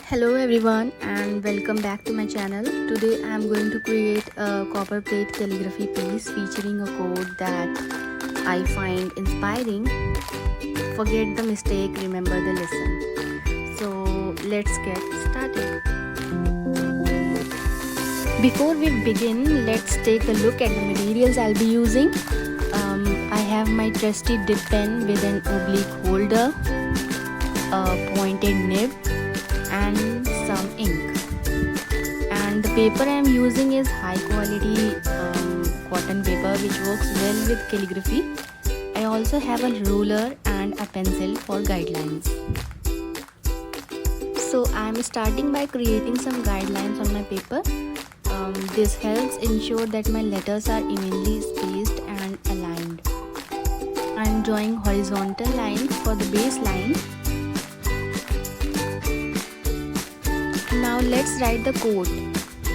Hello everyone and welcome back to my channel. Today I am going to create a copperplate calligraphy piece featuring a quote that I find inspiring. Forget the mistake, remember the lesson. So let's get started. Before we begin, let's take a look at the materials I'll be using. I have my trusty dip pen with an oblique holder, a pointed nib, and some ink. And the paper I am using is high quality cotton paper which works well with calligraphy. I also have a ruler and a pencil for guidelines. So I am starting by creating some guidelines on my paper. This helps ensure that my letters are evenly spaced and aligned. I am drawing horizontal lines for the base line. Now let's write the quote.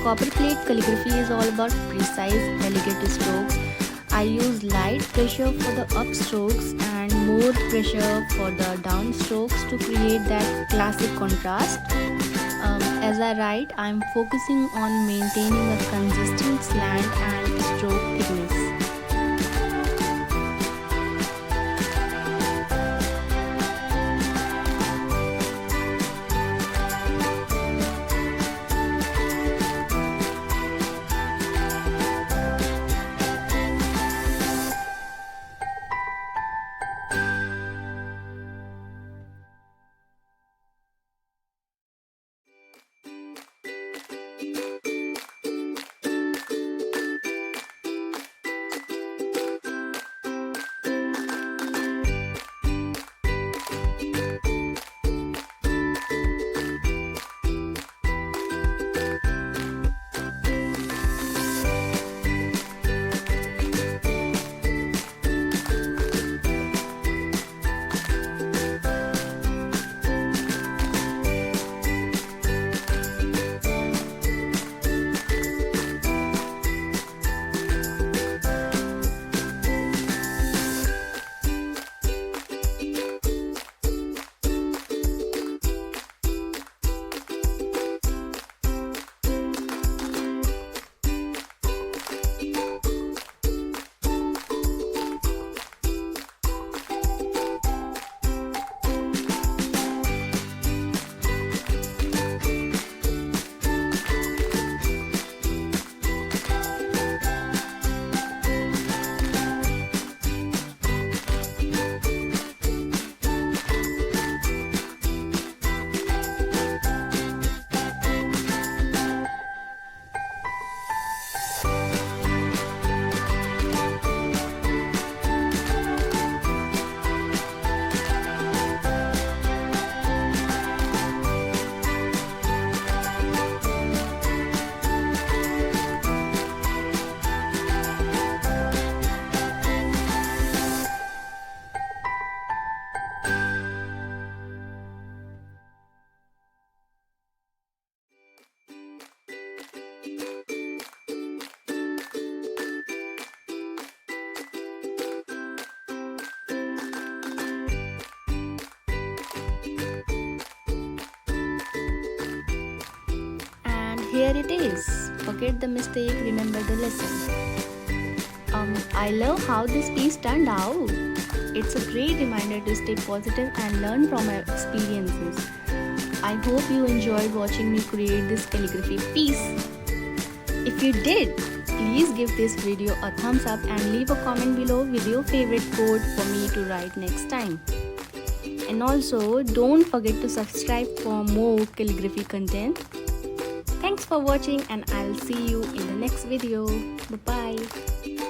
Copperplate calligraphy is all about precise, delicate strokes. I use light pressure for the upstrokes and more pressure for the downstrokes to create that classic contrast. As I write, I am focusing on maintaining a consistent slant and stroke thickness. Here it is. Forget the mistake, remember the lesson. I love how this piece turned out. It's a great reminder to stay positive and learn from our experiences. I hope you enjoyed watching me create this calligraphy piece. If you did, please give this video a thumbs up and leave a comment below with your favorite quote for me to write next time. And also, don't forget to subscribe for more calligraphy content. Thanks for watching and I'll see you in the next video. Bye-bye.